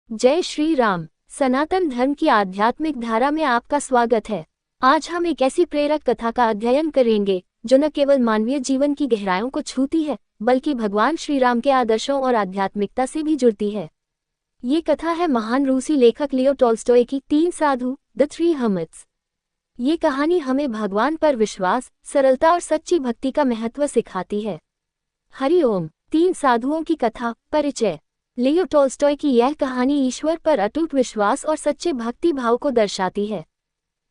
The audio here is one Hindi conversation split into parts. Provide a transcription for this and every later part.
जय श्री राम। सनातन धर्म की आध्यात्मिक धारा में आपका स्वागत है। आज हम एक ऐसी प्रेरक कथा का अध्ययन करेंगे जो न केवल मानवीय जीवन की गहराइयों को छूती है बल्कि भगवान श्री राम के आदर्शों और आध्यात्मिकता से भी जुड़ती है। ये कथा है महान रूसी लेखक लियो टॉल्स्टॉय की 3 साधु, द 3 हर्मिट्स। ये कहानी हमें भगवान पर विश्वास, सरलता और सच्ची भक्ति का महत्व सिखाती है। हरि ओम। 3 साधुओं की कथा। परिचय। लियो टॉल्स्टॉय की यह कहानी ईश्वर पर अटूट विश्वास और सच्चे भक्ति भाव को दर्शाती है।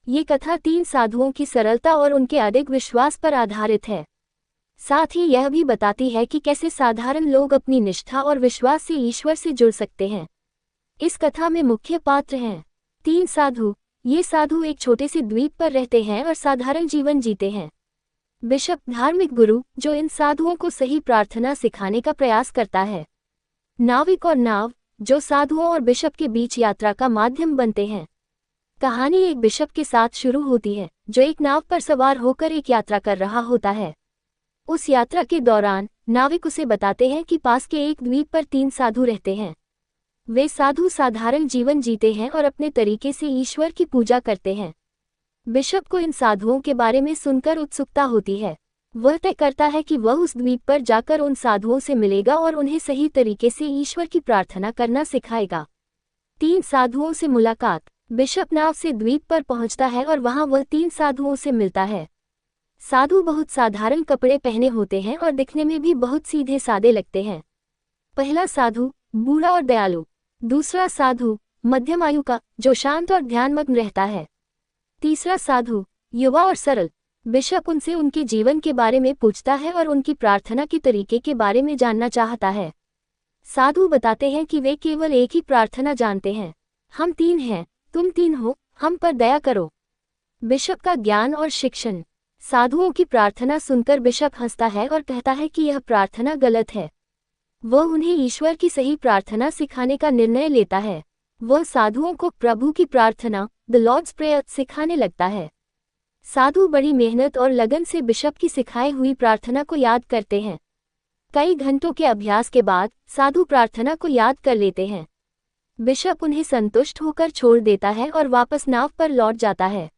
ये कथा 3 साधुओं की सरलता और उनके अडिग विश्वास पर आधारित है। साथ ही यह भी बताती है कि कैसे साधारण लोग अपनी निष्ठा और विश्वास से ईश्वर से जुड़ सकते हैं। इस कथा में मुख्य पात्र हैं 3 साधु। ये साधु एक छोटे से द्वीप पर रहते हैं और साधारण जीवन जीते हैं। बिशप, धार्मिक गुरु, जो इन साधुओं को सही प्रार्थना सिखाने का प्रयास करता है। नाविक और नाव, जो साधुओं और बिशप के बीच यात्रा का माध्यम बनते हैं। कहानी एक बिशप के साथ शुरू होती है जो एक नाव पर सवार होकर एक यात्रा कर रहा होता है। उस यात्रा के दौरान नाविक उसे बताते हैं कि पास के एक द्वीप पर 3 साधु रहते हैं। वे साधु साधारण जीवन जीते हैं और अपने तरीके से ईश्वर की पूजा करते हैं। बिशप को इन साधुओं के बारे में सुनकर उत्सुकता होती है। वह तय करता है कि वह उस द्वीप पर जाकर उन साधुओं से मिलेगा और उन्हें सही तरीके से ईश्वर की प्रार्थना करना सिखाएगा। 3 साधुओं से मुलाकात। बिशप नाव से द्वीप पर पहुंचता है और वहां वह 3 साधुओं से मिलता है। साधु बहुत साधारण कपड़े पहने होते हैं और दिखने में भी बहुत सीधे सादे लगते हैं। पहला साधु बूढ़ा और दयालु। दूसरा साधु मध्यम आयु का, जो शांत और ध्यानमग्न रहता है। तीसरा साधु युवा और सरल। बिशप उनसे उनके जीवन के बारे में पूछता है और उनकी प्रार्थना के तरीके के बारे में जानना चाहता है। साधु बताते हैं कि वे केवल एक ही प्रार्थना जानते हैं, हम 3 हैं, तुम 3 हो, हम पर दया करो। बिशप का ज्ञान और शिक्षण। साधुओं की प्रार्थना सुनकर बिशप हंसता है और कहता है कि यह प्रार्थना गलत है। वह उन्हें ईश्वर की सही प्रार्थना सिखाने का निर्णय लेता है। वह साधुओं को प्रभु की प्रार्थना, द लॉर्ड्स प्रेयर, सिखाने लगता है। साधु बड़ी मेहनत और लगन से बिशप की सिखाई हुई प्रार्थना को याद करते हैं। कई घंटों के अभ्यास के बाद साधु प्रार्थना को याद कर लेते हैं। बिशप उन्हें संतुष्ट होकर छोड़ देता है और वापस नाव पर लौट जाता है।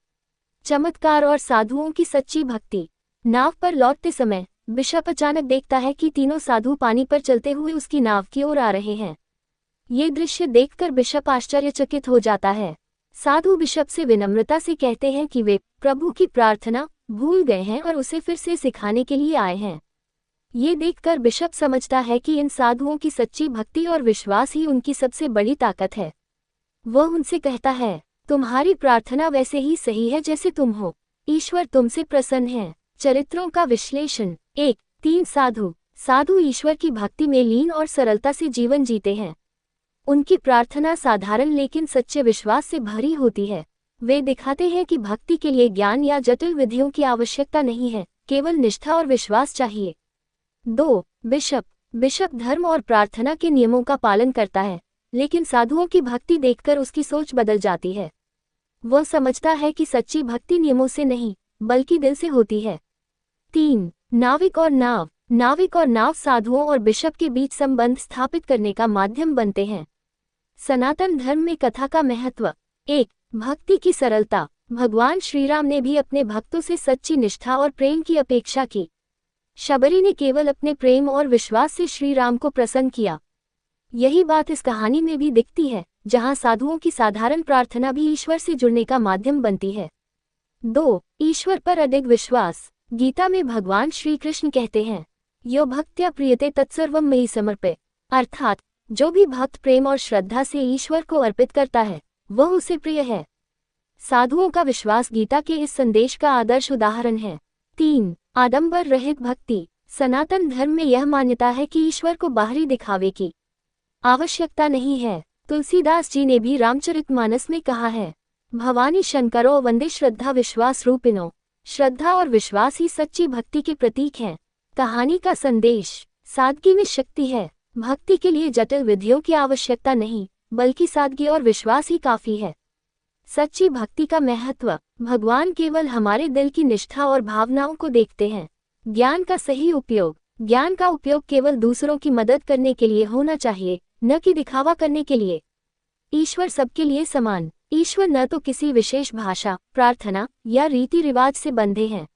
चमत्कार और साधुओं की सच्ची भक्ति। नाव पर लौटते समय बिशप अचानक देखता है कि तीनों साधु पानी पर चलते हुए उसकी नाव की ओर आ रहे हैं। ये दृश्य देखकर बिशप आश्चर्यचकित हो जाता है। साधु बिशप से विनम्रता से कहते हैं कि वे प्रभु की प्रार्थना भूल गए हैं और उसे फिर से सिखाने के लिए आए हैं। ये देखकर बिशप समझता है कि इन साधुओं की सच्ची भक्ति और विश्वास ही उनकी सबसे बड़ी ताकत है। वह उनसे कहता है, तुम्हारी प्रार्थना वैसे ही सही है जैसे तुम हो, ईश्वर तुमसे प्रसन्न है। चरित्रों का विश्लेषण। 1. 3 साधु। साधु ईश्वर की भक्ति में लीन और सरलता से जीवन जीते हैं। उनकी प्रार्थना साधारण लेकिन सच्चे विश्वास से भरी होती है। वे दिखाते हैं कि भक्ति के लिए ज्ञान या जटिल विधियों की आवश्यकता नहीं है, केवल निष्ठा और विश्वास चाहिए। 2. बिशप। बिशप धर्म और प्रार्थना के नियमों का पालन करता है, लेकिन साधुओं की भक्ति देखकर उसकी सोच बदल जाती है। वह समझता है कि सच्ची भक्ति नियमों से नहीं बल्कि दिल से होती है। 3. नाविक और नाव। नाविक और नाव साधुओं और बिशप के बीच संबंध स्थापित करने का माध्यम बनते हैं। सनातन धर्म में कथा का महत्व। 1. भक्ति की सरलता। भगवान श्रीराम ने भी अपने भक्तों से सच्ची निष्ठा और प्रेम की अपेक्षा की। शबरी ने केवल अपने प्रेम और विश्वास से श्रीराम को प्रसन्न किया। यही बात इस कहानी में भी दिखती है, जहां साधुओं की साधारण प्रार्थना भी ईश्वर से जुड़ने का माध्यम बनती है। 2. ईश्वर पर अडिग विश्वास। गीता में भगवान श्री कृष्ण कहते हैं, यो भक्त्या प्रियते तत्सर्वम मयि समर्पय, अर्थात जो भी भक्त प्रेम और श्रद्धा से ईश्वर को अर्पित करता है वह उसे प्रिय है। साधुओं का विश्वास गीता के इस संदेश का आदर्श उदाहरण है। 3. आडंबर रहित भक्ति। सनातन धर्म में यह मान्यता है कि ईश्वर को बाहरी दिखावे की आवश्यकता नहीं है। तुलसीदास जी ने भी रामचरितमानस में कहा है, भवानी शंकरो वंदे श्रद्धा विश्वास रूपिणो। श्रद्धा और विश्वास ही सच्ची भक्ति के प्रतीक हैं। कहानी का संदेश। सादगी में शक्ति है। भक्ति के लिए जटिल विधियों की आवश्यकता नहीं बल्कि सादगी और विश्वास ही काफी है। सच्ची भक्ति का महत्व। भगवान केवल हमारे दिल की निष्ठा और भावनाओं को देखते हैं। ज्ञान का सही उपयोग। ज्ञान का उपयोग केवल दूसरों की मदद करने के लिए होना चाहिए, न कि दिखावा करने के लिए। ईश्वर सबके लिए समान। ईश्वर न तो किसी विशेष भाषा, प्रार्थना या रीति रिवाज से बंधे हैं,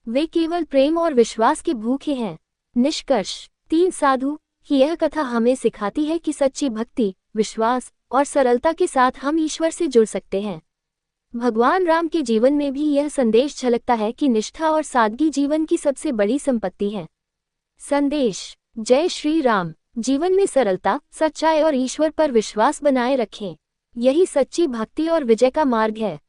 वे केवल प्रेम और विश्वास के भूखे हैं। निष्कर्ष 3 साधु की यह कथा हमें सिखाती है कि सच्ची भक्ति, विश्वास और सरलता के साथ हम ईश्वर से जुड़ सकते हैं। भगवान राम के जीवन में भी यह संदेश झलकता है कि निष्ठा और सादगी जीवन की सबसे बड़ी संपत्ति है। संदेश: जय श्री राम। जीवन में सरलता, सच्चाई और ईश्वर पर विश्वास बनाए रखें। यही सच्ची भक्ति और विजय का मार्ग है।